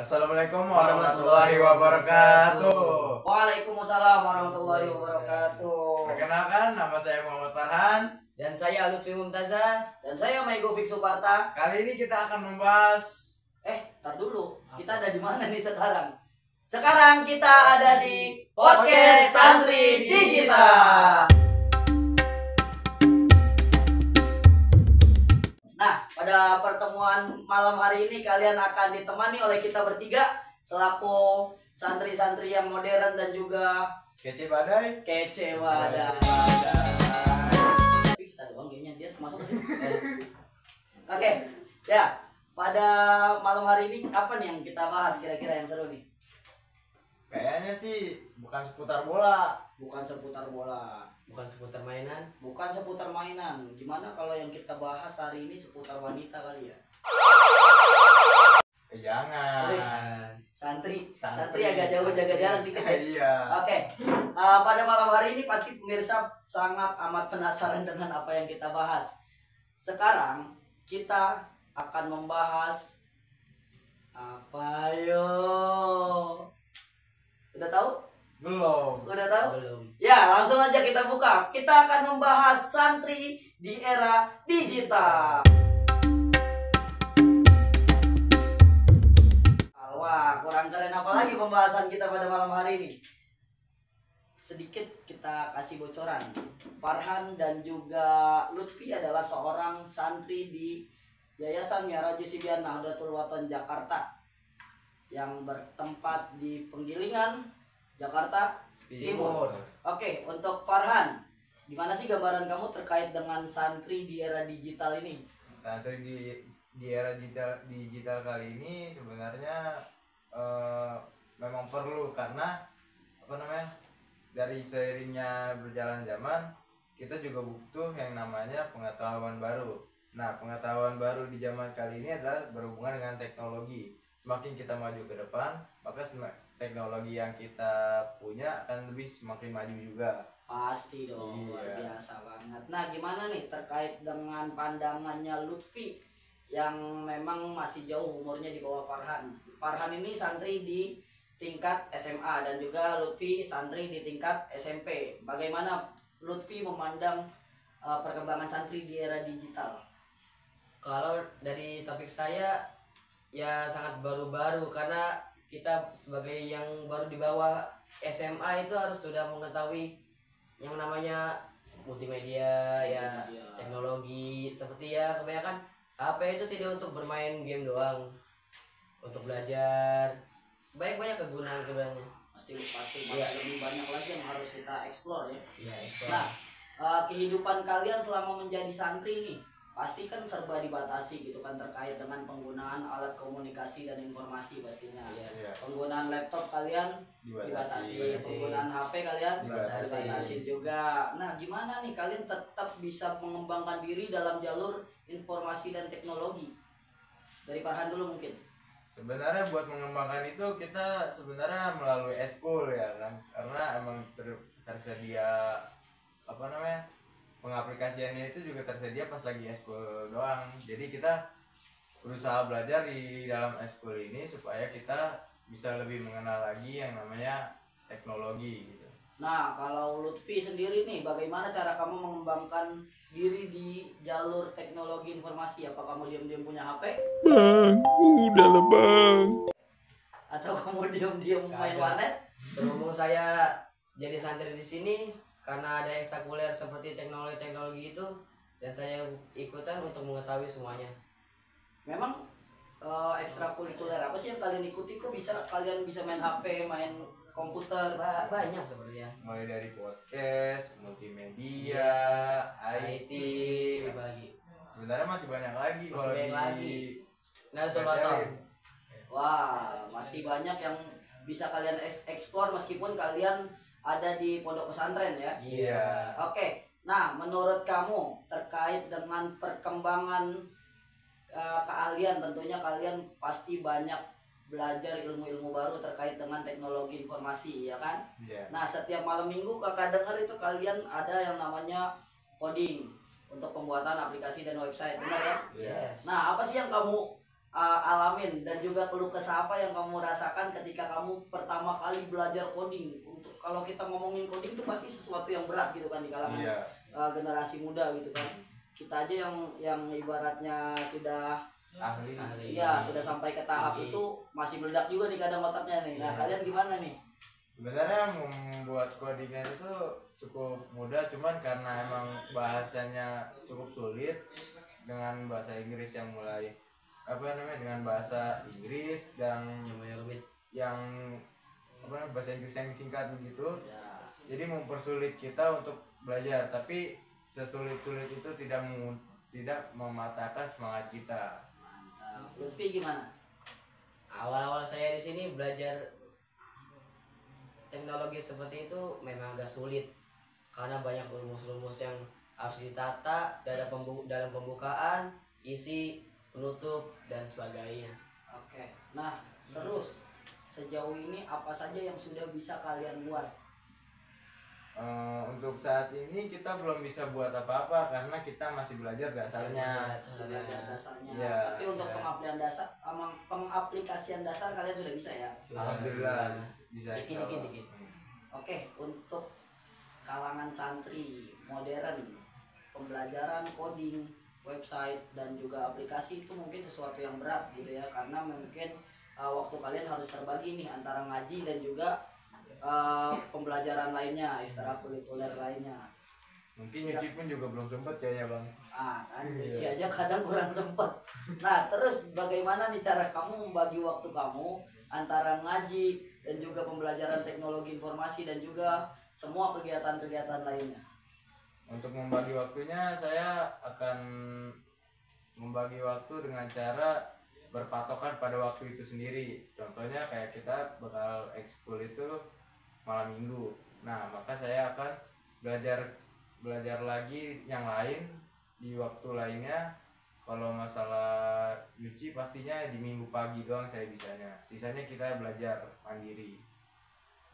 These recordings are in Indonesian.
Assalamualaikum warahmatullahi wabarakatuh. Waalaikumsalam warahmatullahi wabarakatuh. Perkenalkan, nama saya Muhammad Farhan. Dan saya Lutfi Mumtaza. Dan saya Maigofik Suparta. Kali ini kita akan membahas. Tar dulu, kita ada di mana nih sekarang? Sekarang kita ada di Podcast Santri Digital. Nah, pada pertemuan malam hari ini kalian akan ditemani oleh kita bertiga selaku santri-santri yang modern dan juga Kece badai. kece wadah. Bisa doang kayaknya dia masuk ke sini. Oke, ya. Pada malam hari ini apa nih yang kita bahas kira-kira yang seru nih? Kayaknya sih bukan seputar bola. Bukan seputar bola, Bukan seputar mainan. bukan seputar mainan. Gimana kalau yang kita bahas hari ini seputar wanita kali ya? Jangan. Santri Santri. agak jauh, jaga jarak dikit ya. Iya. Oke, pada malam hari ini pasti pemirsa sangat amat penasaran dengan apa yang kita bahas. Sekarang kita akan membahas apa yo? Udah tahu? Belum. Udah tahu? Belum. Ya, langsung aja kita buka. Kita akan membahas santri di era digital. Wah, kurang keren apa lagi pembahasan kita pada malam hari ini? Sedikit kita kasih bocoran. Farhan dan juga Lutfi adalah seorang santri di Yayasan Mi'raji Sibian Nahdlatul Wathon Jakarta yang bertempat di Penggilingan, Jakarta Timur. Oke, untuk Farhan, gimana sih gambaran kamu terkait dengan santri di era digital ini? Santri di era digital kali ini sebenarnya memang perlu karena dari seiringnya berjalan zaman kita juga butuh yang namanya pengetahuan baru. Nah, pengetahuan baru di zaman kali ini adalah berhubungan dengan teknologi. Semakin kita maju ke depan, maka teknologi yang kita punya akan semakin maju juga. Pasti dong, luar Iya. biasa banget. Nah, gimana nih terkait dengan pandangannya Lutfi yang memang masih jauh umurnya di bawah Farhan. Farhan ini santri di tingkat SMA dan juga Lutfi santri di tingkat SMP. Bagaimana Lutfi memandang perkembangan santri di era digital? Kalau dari topik saya ya sangat baru-baru karena kita sebagai yang baru di bawah SMA itu harus sudah mengetahui yang namanya multimedia ya, teknologi seperti ya kebanyakan HP itu tidak untuk bermain game doang, untuk belajar sebanyak-banyak kegunaan-kegunaannya. Pasti masih lebih banyak lagi yang harus kita explore ya. Iya, Nah, kehidupan kalian selama menjadi santri nih pasti kan serba dibatasi gitu kan terkait dengan penggunaan alat komunikasi dan informasi pastinya. Iya. Penggunaan laptop kalian dibatasi, Dibatasi. penggunaan HP kalian Dibatasi. dibatasi juga. Nah, gimana nih kalian tetap bisa mengembangkan diri dalam jalur informasi dan teknologi? Dari Farhan dulu mungkin. Sebenarnya buat mengembangkan itu kita sebenarnya melalui eskul ya kan, karena emang tersedia pengaplikasiannya itu juga tersedia pas lagi eskul doang. Jadi kita berusaha belajar di dalam eskul ini supaya kita bisa lebih mengenal lagi yang namanya teknologi gitu. Nah, kalau Lutfi sendiri nih, bagaimana cara kamu mengembangkan diri di jalur teknologi informasi? Apa kamu diam-diam punya HP? Bang, udah lah bang. Atau kamu diam-diam main Kagak. warnet? Berhubung saya jadi santri di sini karena ada ekstrakurikuler seperti teknologi itu dan saya ikutan untuk mengetahui semuanya. Memang ekstrakurikuler apa sih yang kalian ikuti? Kok kalian bisa main HP, main komputer? Banyak sepertinya. Mulai dari podcast, multimedia, IT, Apalagi. sebenarnya masih banyak lagi Masih kalau banyak di lagi. Naruto pelajarin. Wah, pasti banyak yang bisa kalian eksplor meskipun kalian ada di pondok pesantren ya. Iya. Oke, nah menurut kamu terkait dengan perkembangan keahlian, tentunya kalian pasti banyak belajar ilmu-ilmu baru terkait dengan teknologi informasi, ya kan? Iya. Nah, setiap malam minggu kakak dengar itu kalian ada yang namanya coding untuk pembuatan aplikasi dan website, benar ya? Iya. Yes. Nah, apa sih yang kamu alamin dan juga keluh kesah apa yang kamu rasakan ketika kamu pertama kali belajar coding? Untuk kalau kita ngomongin coding itu pasti sesuatu yang berat gitu kan di kalangan Iya. generasi muda gitu kan. Kita aja yang ibaratnya sudah Ahli. iya sudah sampai ke tahap Ahli. itu masih meledak juga nih kadang otaknya nih. Nah, Iya. kalian gimana nih? Sebenarnya membuat codingan itu cukup mudah, cuman karena emang bahasanya cukup sulit dengan bahasa Inggris yang mulai dengan bahasa Inggris dan Yang banyak rumit. yang bahasa Inggris yang singkat begitu, Ya, jadi mempersulit kita untuk belajar. Tapi sesulit-sulit itu tidak mematahkan semangat kita. mantap. Lutfi gimana? Awal-awal saya di sini belajar teknologi seperti itu memang agak sulit karena banyak rumus-rumus yang harus ditata dalam pembukaan, isi, penutup dan sebagainya. Oke. Nah, terus sejauh ini apa saja yang sudah bisa kalian buat? Untuk saat ini kita belum bisa buat apa-apa karena kita masih belajar dasarnya. Belajar dasarnya. Iya, Tapi untuk iya. pengaplikasian dasar kalian sudah bisa ya. Alhamdulillah bisa. Dikit, insya Allah. dikit. Oke, untuk kalangan santri modern, pembelajaran coding, website dan juga aplikasi itu mungkin sesuatu yang berat gitu ya, karena mungkin waktu kalian harus terbagi nih antara ngaji dan juga pembelajaran lainnya, ekstrakurikuler lainnya. Mungkin nyuci pun juga belum sempet kayaknya bang. Kan nyuci aja kadang kurang sempet. Nah, terus bagaimana nih cara kamu membagi waktu kamu antara ngaji dan juga pembelajaran teknologi informasi dan juga semua kegiatan-kegiatan lainnya? Untuk membagi waktunya, saya akan membagi waktu dengan cara berpatokan pada waktu itu sendiri. Contohnya kayak kita bakal ekskul itu malam minggu. Nah, maka saya akan belajar lagi yang lain di waktu lainnya. Kalau masalah nyuci pastinya di minggu pagi doang saya bisanya. Sisanya kita belajar mandiri.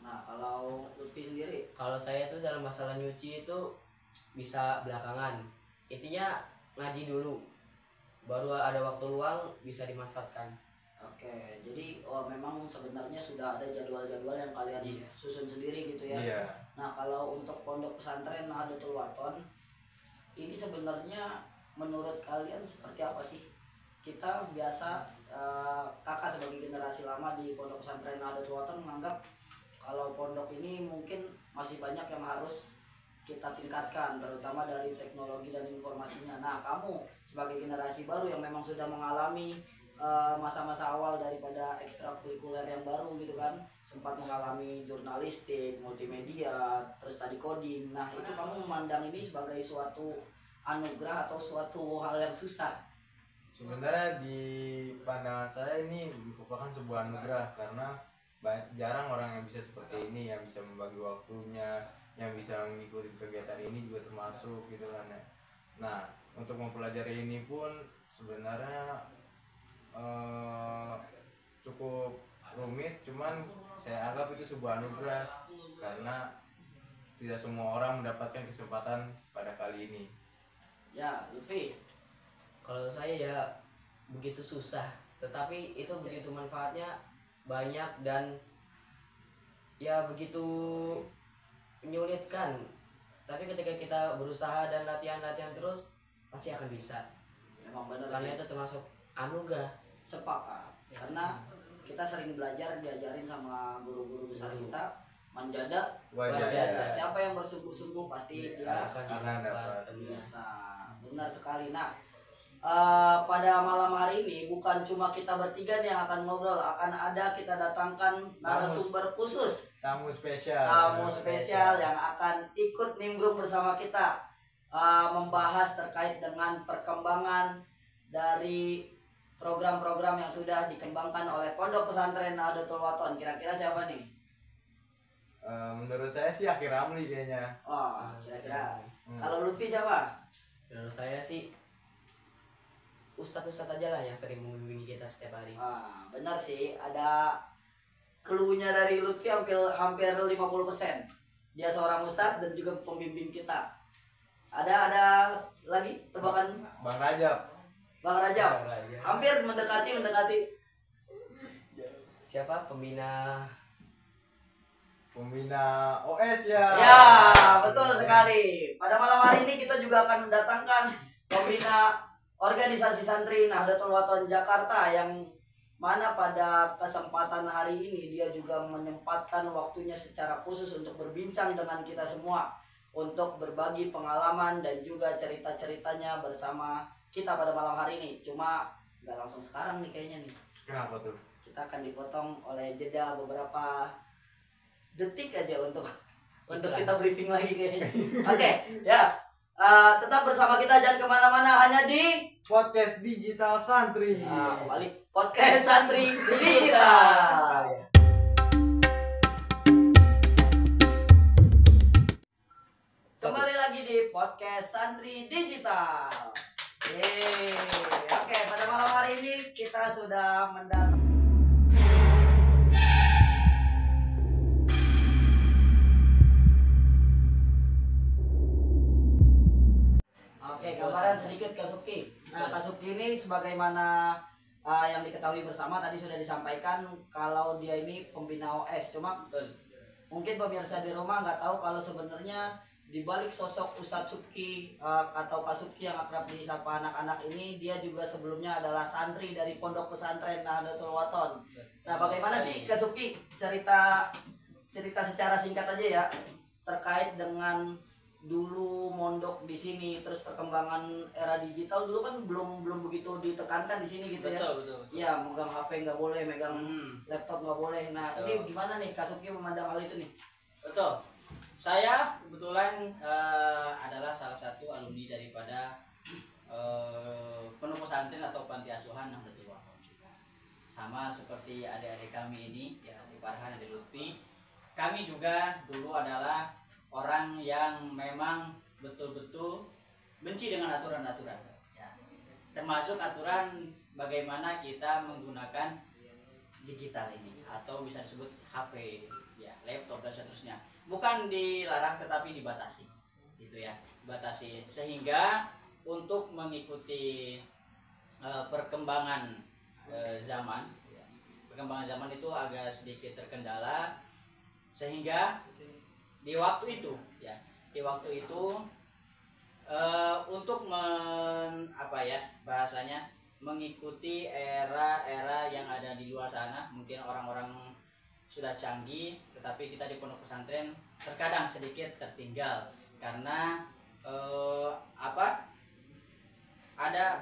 Nah, kalau Lutfi sendiri? Kalau saya tuh dalam masalah nyuci itu bisa belakangan. Intinya ngaji dulu. Baru ada waktu luang bisa dimanfaatkan. Oke, jadi memang sebenarnya sudah ada jadwal-jadwal yang kalian Iya. susun sendiri gitu ya. Iya. Nah, kalau untuk pondok pesantren Nahdlatul Wathon ini sebenarnya menurut kalian seperti apa sih? Kita biasa kakak sebagai generasi lama di pondok pesantren Nahdlatul Wathon menganggap kalau pondok ini mungkin masih banyak yang harus kita tingkatkan, terutama dari teknologi dan informasinya. Nah, kamu sebagai generasi baru yang memang sudah mengalami masa-masa awal daripada ekstrakurikuler yang baru gitu kan, sempat mengalami jurnalistik, multimedia, terus tadi coding. Nah, itu kamu memandang ini sebagai suatu anugerah atau suatu hal yang susah? Sebenarnya di pandangan saya ini merupakan sebuah anugerah karena jarang orang yang bisa seperti ini, yang bisa membagi waktunya, yang bisa mengikuti kegiatan ini juga termasuk gitu kan ya. Nah, untuk mempelajari ini pun sebenarnya cukup rumit, cuman saya anggap itu sebuah anugerah karena tidak semua orang mendapatkan kesempatan pada kali ini. Ya, Lutfi. Kalau saya ya begitu susah, tetapi itu begitu manfaatnya banyak dan ya begitu menyulitkan. Tapi ketika kita berusaha dan latihan terus pasti akan bisa. Memang benar Karena sih. itu termasuk anugerah. Sepakat. Karena kita sering belajar diajarin sama guru-guru besar kita, manjada Wajah Wajah. siapa yang bersungguh-sungguh pasti dia akan akan dapat. bisa. Benar sekali. Nah, pada malam hari ini bukan cuma kita bertiga nih yang akan ngobrol, akan ada kita datangkan narasumber khusus, Tamu spesial. tamu spesial yang akan ikut nimbrung bersama kita, membahas terkait dengan perkembangan dari program-program yang sudah dikembangkan oleh Pondok Pesantren Nahdlatul Wathon. Kira-kira siapa nih? Menurut saya sih Akhir Ramli kayaknya. Oh, kira-kira. Hmm. Kalau Lutfi siapa? Menurut saya sih ustadz aja lah yang sering membimbing kita setiap hari. Benar sih, ada clue-nya dari Lutfi hampir 50%. Dia seorang ustadz dan juga pembimbing kita. Ada lagi tebakan? Bang Rajab. Bang Rajab. Hampir mendekati. Siapa pembina OS ya. Ya, betul sekali. Pada malam hari ini kita juga akan mendatangkan pembina organisasi santri Nahdlatul Wathon Jakarta yang mana pada kesempatan hari ini dia juga menyempatkan waktunya secara khusus untuk berbincang dengan kita semua, untuk berbagi pengalaman dan juga cerita-ceritanya bersama kita pada malam hari ini. Cuma nggak langsung sekarang nih kayaknya nih. Kenapa tuh? Kita akan dipotong oleh jeda beberapa detik aja untuk kita briefing lagi kayaknya. Oke, ya. Tetap bersama kita, jangan kemana-mana, hanya di Podcast Digital Santri. kembali podcast Santri Digital. Kembali lagi di podcast Santri Digital. Yeay. Oke, pada malam hari ini kita sudah mendatang. Oke, gambaran sedikit Kasuki. Nah, Kasuki ini sebagaimana yang diketahui bersama tadi sudah disampaikan kalau dia ini pembina OS. Cuma mungkin pemirsa di rumah nggak tahu kalau sebenarnya di balik sosok Ustadz Subki atau Kasuki yang akrab disapa anak-anak ini, dia juga sebelumnya adalah santri dari Pondok Pesantren Nahdlatul Wathon. Nah, bagaimana sih Kasuki cerita secara singkat aja ya terkait dengan dulu mondok di sini, terus perkembangan era digital dulu kan belum begitu ditekankan di sini gitu ya. betul. Iya, megang HP nggak boleh, megang laptop nggak boleh. Nah, ini gimana nih Kasuki memandang hal itu nih? Betul. Saya kebetulan adalah salah satu alumni daripada pondok pesantren atau panti asuhan Nahdlatul Wathon. Sama seperti adik-adik kami ini, ya, di Farhan, di Lutfi. Kami juga dulu adalah orang yang memang betul-betul benci dengan aturan-aturan. Ya. Termasuk aturan bagaimana kita menggunakan digital ini atau bisa disebut HP, ya, laptop dan seterusnya. Bukan dilarang tetapi dibatasi, gitu ya, batasi sehingga untuk mengikuti perkembangan zaman, ya, perkembangan zaman itu agak sedikit terkendala sehingga di waktu itu untuk bahasanya mengikuti era-era yang ada di luar sana, mungkin orang-orang sudah canggih, tetapi kita di pondok pesantren terkadang sedikit tertinggal karena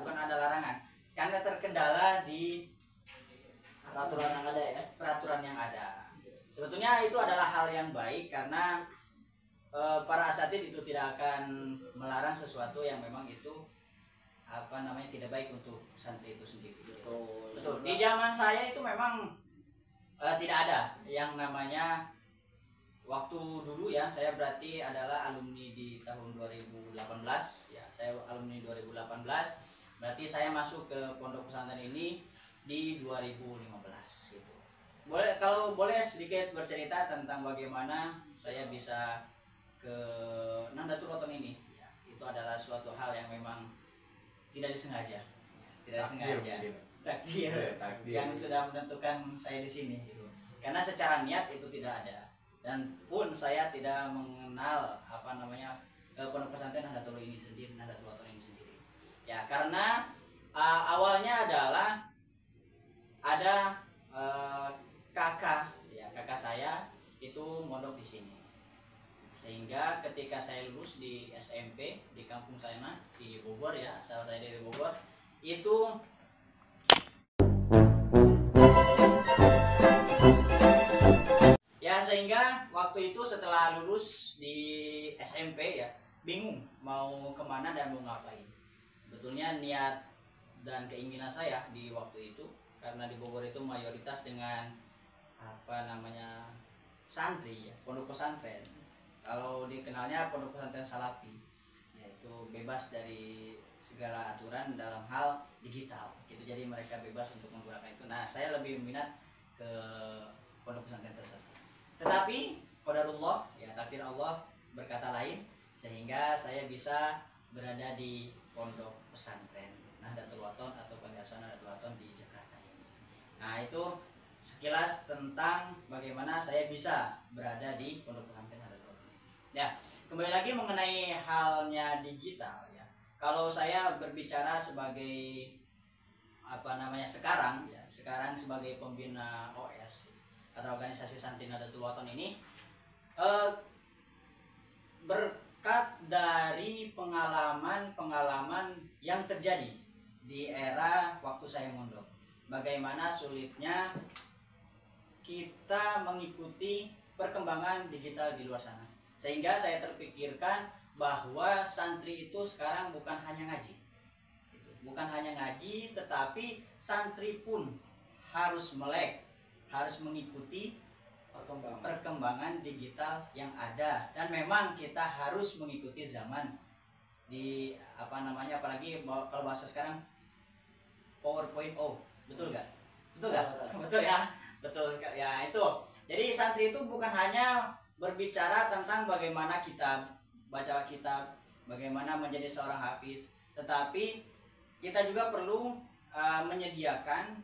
bukan ada larangan, karena terkendala di peraturan yang ada. Sebetulnya itu adalah hal yang baik karena para asatid itu tidak akan melarang sesuatu yang memang itu tidak baik untuk santri itu sendiri. Betul. Di zaman saya itu memang tidak ada yang namanya waktu dulu, ya, saya berarti adalah alumni di tahun 2018, ya, saya alumni 2018, berarti saya masuk ke pondok pesantren ini di 2015 gitu. Kalau boleh sedikit bercerita tentang bagaimana saya bisa ke Nahdlatul Wathon ini, ya, itu adalah suatu hal yang memang tidak disengaja, takdir yang sudah menentukan saya di sini gitu. Karena secara niat itu tidak ada, dan pun saya tidak mengenal pondok pesantren Nahdlatul Wathon ini sendiri. Ya, karena awalnya adalah ada kakak saya itu mondok di sini. Sehingga ketika saya lulus di SMP di kampung saya di Bogor, ya, asal saya dari Bogor, itu ya, sehingga waktu itu setelah lulus di SMP, ya, bingung mau kemana dan mau ngapain. Betulnya niat dan keinginan saya di waktu itu, karena di Bogor itu mayoritas dengan santri, ya, pondok pesantren. Kalau dikenalnya pondok pesantren Salafi, yaitu bebas dari segala aturan dalam hal digital gitu, jadi mereka bebas untuk menggunakan itu. Nah, saya lebih minat ke pondok pesantren tersebut, tetapi qadarullah, ya, takdir Allah berkata lain, sehingga saya bisa berada di pondok pesantren Nahdlatul Wathon atau Panti Asuhan Nahdlatul Wathon di Jakarta ini. Nah, itu sekilas tentang bagaimana saya bisa berada di Pondok Pesantren Nahdlatul Wathon. Ya, kembali lagi mengenai halnya digital ya. Kalau saya berbicara sebagai sekarang sebagai pembina OS atau organisasi santri Nahdlatul Wathon ini, berkat dari pengalaman yang terjadi di era waktu saya mondok, bagaimana sulitnya kita mengikuti perkembangan digital di luar sana, sehingga saya terpikirkan bahwa santri itu sekarang bukan hanya ngaji, tetapi santri pun harus melek, harus mengikuti perkembangan digital yang ada, dan memang kita harus mengikuti zaman di apalagi kalau bahasa sekarang PowerPoint, betul nggak? Betul ya, betul ya. Itu jadi santri itu bukan hanya berbicara tentang bagaimana kita baca kitab, bagaimana menjadi seorang hafiz, tetapi kita juga perlu menyediakan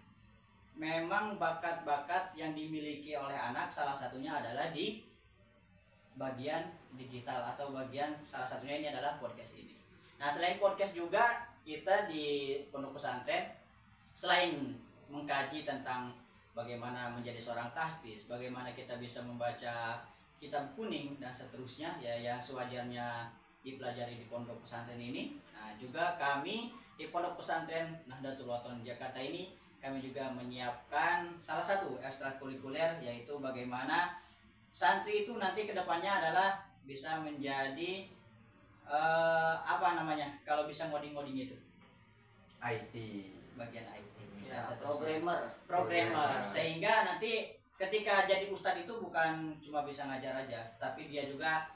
memang bakat-bakat yang dimiliki oleh anak. Salah satunya adalah di bagian digital atau bagian salah satunya ini adalah podcast ini. Nah, selain podcast juga kita di Pondok Pesantren selain mengkaji tentang bagaimana menjadi seorang tahfiz, bagaimana kita bisa membaca kitab kuning dan seterusnya ya, yang sewajarnya dipelajari di Pondok Pesantren ini. Nah, juga kami di Pondok Pesantren Nahdlatul Wathon Jakarta ini, kami juga menyiapkan salah satu ekstrakurikuler, yaitu bagaimana santri itu nanti kedepannya adalah bisa menjadi kalau bisa ngoding itu IT, bagian IT Ya, dan seterusnya. programmer. Sehingga nanti ketika jadi ustadz itu bukan cuma bisa ngajar aja, tapi dia juga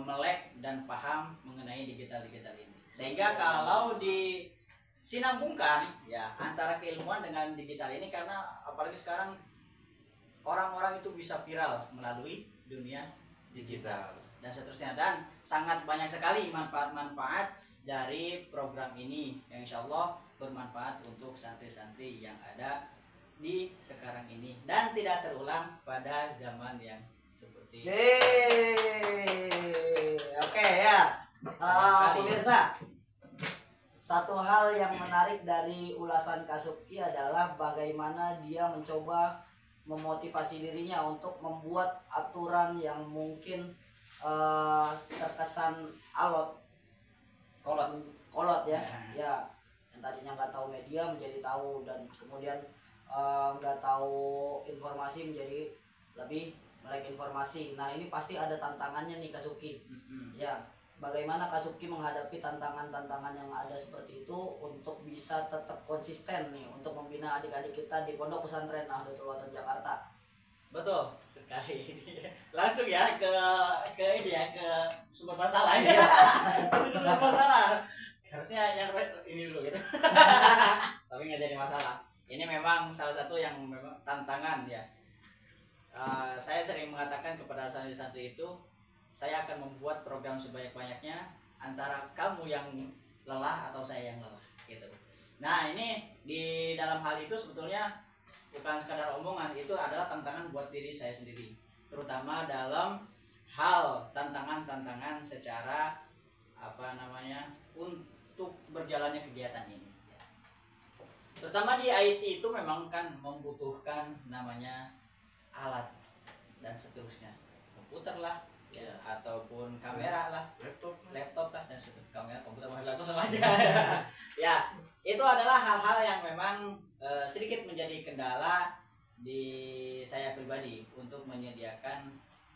melek dan paham mengenai digital ini. Sehingga kalau disinambungkan ya antara keilmuan dengan digital ini, karena apalagi sekarang orang-orang itu bisa viral melalui dunia digital dan seterusnya, dan sangat banyak sekali manfaat-manfaat dari program ini yang insya Allah bermanfaat untuk santri-santri yang ada di sekarang ini dan tidak terulang pada zaman yang seperti Oke ya. sekali. Pemirsa, satu hal yang menarik dari ulasan Kasubki adalah bagaimana dia mencoba memotivasi dirinya untuk membuat aturan yang mungkin terkesan kolot ya, yang tadinya nggak tahu media menjadi tahu, dan kemudian nggak tahu informasi menjadi lebih melek informasi. Nah, ini pasti ada tantangannya nih Kasubki. Ya, bagaimana Kasubki menghadapi tantangan-tantangan yang ada seperti itu untuk bisa tetap konsisten nih untuk membina adik-adik kita di Pondok Pesantren Nahdlatul Wathon Jakarta. betul sekali. Langsung ya ke sumber masalah ya. Sumber masalah harusnya yang ini dulu gitu. Tapi nggak jadi masalah. Ini memang salah satu yang memang tantangan ya. Saya sering mengatakan kepada santri-santri itu, saya akan membuat program sebanyak-banyaknya antara kamu yang lelah atau saya yang lelah gitu. Nah, ini di dalam hal itu sebetulnya bukan sekadar omongan, itu adalah tantangan buat diri saya sendiri, terutama dalam hal tantangan-tantangan secara untuk berjalannya kegiatan ini. Terutama di IT itu memang kan membutuhkan namanya alat dan seterusnya, komputer lah ya, ataupun kamera lah, laptop lah dan seterusnya. Kamera, komputer, laptop sama aja. Ya, itu adalah hal-hal yang memang sedikit menjadi kendala di saya pribadi untuk menyediakan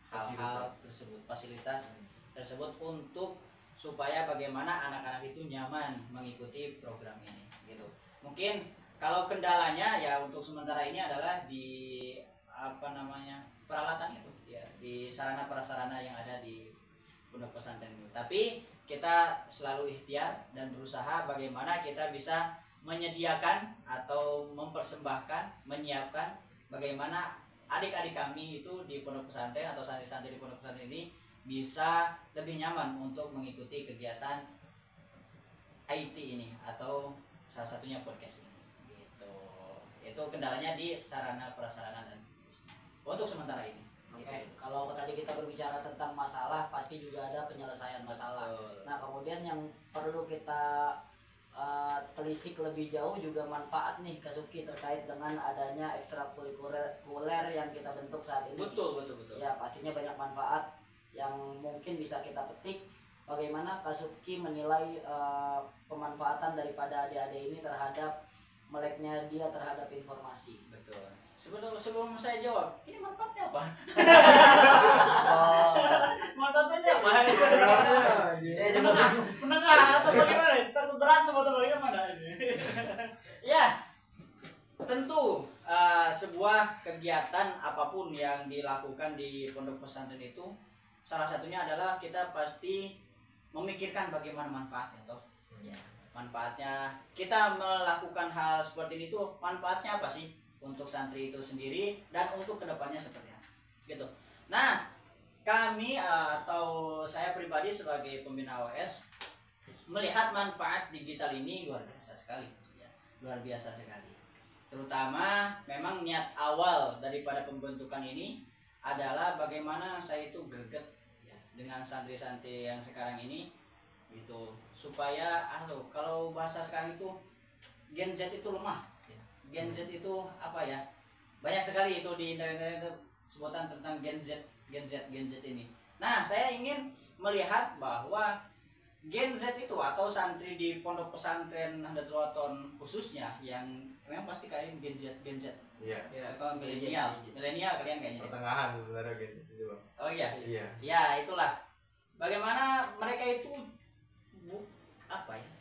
hal-hal tersebut, fasilitas tersebut, untuk supaya bagaimana anak-anak itu nyaman mengikuti program ini gitu. Mungkin kalau kendalanya ya untuk sementara ini adalah di peralatan itu ya, di sarana prasarana yang ada di Pondok Pesantren itu. Tapi kita selalu ikhtiar dan berusaha bagaimana kita bisa menyediakan atau mempersembahkan, menyiapkan bagaimana adik-adik kami itu di Pondok Pesantren atau santri-santri di Pondok Pesantren ini bisa lebih nyaman untuk mengikuti kegiatan IT ini atau salah satunya podcast ini. Gitu. Itu kendalanya di sarana prasarana dan untuk sementara ini. Oke, kalau tadi kita berbicara tentang masalah, pasti juga ada penyelesaian masalah. Betul. Nah, kemudian yang perlu kita telisik lebih jauh juga manfaat nih Kasuki terkait dengan adanya ekstrakurikuler yang kita bentuk saat ini. Betul. Ya, pastinya banyak manfaat yang mungkin bisa kita petik. Bagaimana Kasuki menilai pemanfaatan daripada adik-adik ini terhadap meleknya dia terhadap informasi? Betul. Sebelum saya jawab, ini manfaatnya apa? Oh, Manfaatnya apa? saya juga bingung. Penengah atau bagaimana? Takut berantem atau bagaimana ini? Ya, tentu sebuah kegiatan apapun yang dilakukan di pondok pesantren itu salah satunya adalah kita pasti memikirkan bagaimana manfaatnya toh. Ya, manfaatnya kita melakukan hal seperti ini tuh manfaatnya apa sih untuk santri itu sendiri dan untuk kedepannya seperti apa gitu. Nah, kami atau saya pribadi sebagai pembina OS melihat manfaat digital ini luar biasa sekali ya. Luar biasa sekali. Terutama memang niat awal daripada pembentukan ini adalah bagaimana saya itu greget ya, dengan santri-santri yang sekarang ini gitu, supaya kalau bahasa sekarang itu Gen Z itu lemah ya. Gen Z itu apa ya, banyak sekali itu di internet itu sebutan tentang Gen Z ini. Nah, saya ingin melihat bahwa Gen Z itu atau santri di pondok pesantren Nahdlatul Wathon khususnya yang memang pasti kalian Gen Z Iya. atau milenial kalian kayaknya. Pertengahan sebenarnya gitu Bang. Oh iya. Iya. Ya, itulah. Bagaimana mereka itu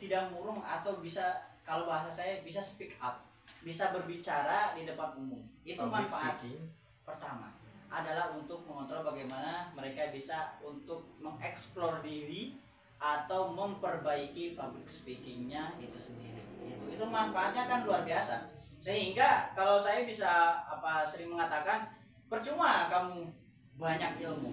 tidak murung atau bisa, kalau bahasa saya bisa speak up, bisa berbicara di depan umum. Itu Public manfaat speaking. pertama adalah untuk mengontrol bagaimana mereka bisa untuk mengeksplor diri atau memperbaiki public speakingnya itu sendiri. Itu manfaatnya kan luar biasa. Sehingga kalau saya bisa sering mengatakan, percuma kamu banyak ilmu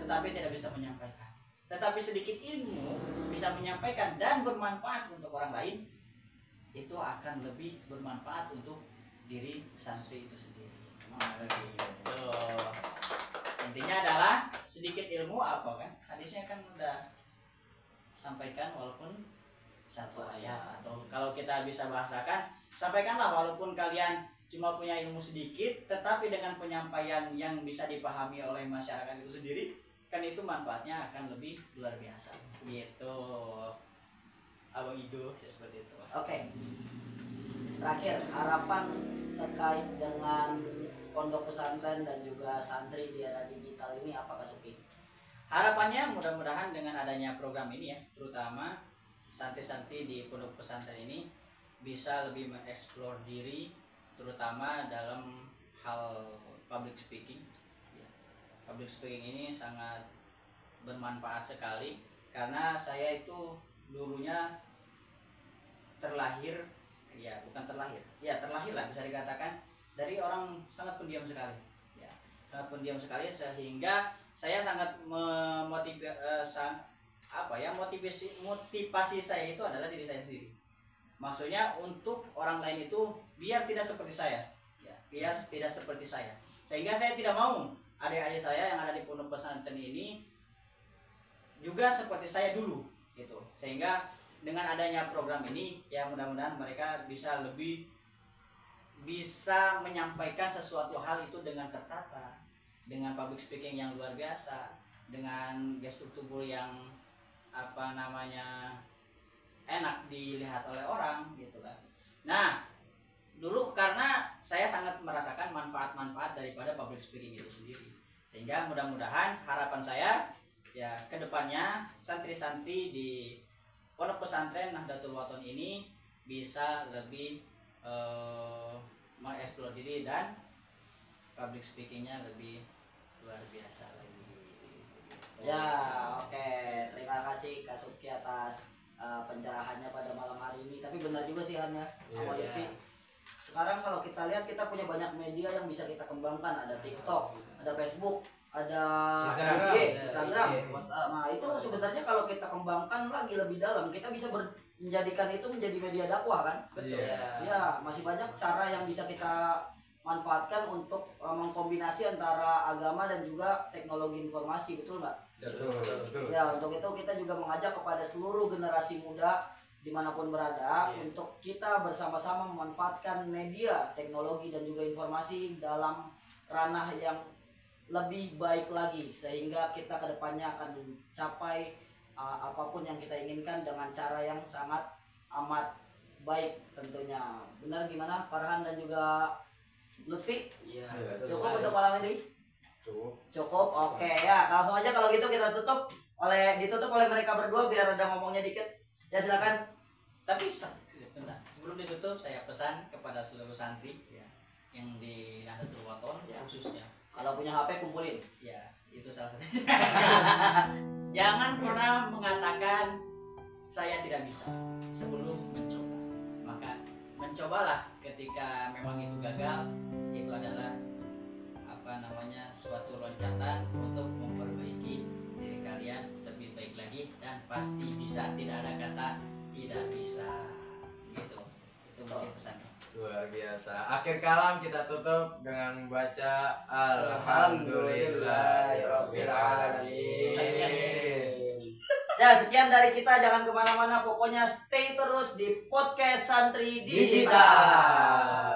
tetapi tidak bisa menyampaikan. Tetapi sedikit ilmu bisa menyampaikan dan bermanfaat untuk orang lain, itu akan lebih bermanfaat untuk diri santri itu sendiri. Intinya adalah sedikit ilmu apa kan? Hadisnya kan udah sampaikan walaupun satu ayat, atau kalau kita bisa bahasakan, sampaikanlah walaupun kalian cuma punya ilmu sedikit, tetapi dengan penyampaian yang bisa dipahami oleh masyarakat itu sendiri, kan itu manfaatnya akan lebih luar biasa. Gitu, Abang Ido, ya seperti itu. Oke. Terakhir, harapan terkait dengan pondok pesantren dan juga santri di era digital ini apa Kasuki? Harapannya mudah-mudahan dengan adanya program ini ya, terutama santri-santri di pondok pesantren ini bisa lebih mengeksplor diri, terutama dalam hal public speaking. Public speaking ini sangat bermanfaat sekali karena saya itu dulunya terlahir lah bisa dikatakan dari orang sangat pendiam sekali ya, sangat pendiam sekali, sehingga saya sangat motivasi saya itu adalah diri saya sendiri. Maksudnya untuk orang lain itu biar tidak seperti saya ya, biar tidak seperti saya, sehingga saya tidak mau adik-adik saya yang ada di pondok pesantren ini juga seperti saya dulu gitu. Sehingga dengan adanya program ini ya mudah-mudahan mereka bisa menyampaikan sesuatu hal itu dengan tertata, dengan public speaking yang luar biasa, dengan gestur tubuh yang enak dilihat oleh orang gitu kan. Nah, dulu karena saya sangat merasakan manfaat-manfaat daripada public speaking itu sendiri, sehingga mudah-mudahan harapan saya ya kedepannya santri-santri di pondok pesantren Nahdlatul Wathon ini bisa lebih mengeksplor diri dan public speakingnya lebih luar biasa lagi. Ya, oke. Terima kasih Kasuki atas pencerahannya pada malam hari ini. Tapi benar juga sih Hanya, sama Lutfi. Sekarang kalau kita lihat kita punya banyak media yang bisa kita kembangkan. Ada TikTok, ada Facebook, ada IG, Instagram, WhatsApp. Nah itu sebenarnya kalau kita kembangkan lagi lebih dalam, kita bisa menjadikan itu menjadi media dakwah kan. Iya. Ya, masih banyak cara yang bisa kita manfaatkan untuk mengkombinasi antara agama dan juga teknologi informasi, betul nggak? Betul. Ya, untuk itu kita juga mengajak kepada seluruh generasi muda dimanapun berada untuk kita bersama-sama memanfaatkan media, teknologi dan juga informasi dalam ranah yang lebih baik lagi sehingga kita kedepannya akan mencapai apapun yang kita inginkan dengan cara yang sangat amat baik tentunya. Benar gimana Farhan dan juga Lutfi? Iya. Cukup untuk malam ini? Cukup. Oke ya, langsung aja kalau gitu kita ditutup oleh mereka berdua biar ada ngomongnya dikit. Ya silakan. Tapi bentar, sebelum ditutup saya pesan kepada seluruh santri ya yang di Nahdlatul Wathon Ya. khususnya. Kalau punya HP kumpulin. Ya, itu salah satu. Jangan pernah mengatakan saya tidak bisa sebelum mencoba. Maka mencobalah ketika memang itu gagal, itu adalah suatu loncatan untuk memperbaiki diri kalian lebih baik lagi dan pasti bisa, tidak ada kata tidak bisa gitu. Itu mungkin pesannya. Luar biasa. Akhir kalam kita tutup dengan membaca Alhamdulillahirabbil alamin. Ya, sekian dari kita, jangan kemana-mana, pokoknya stay terus di podcast Santri Digital.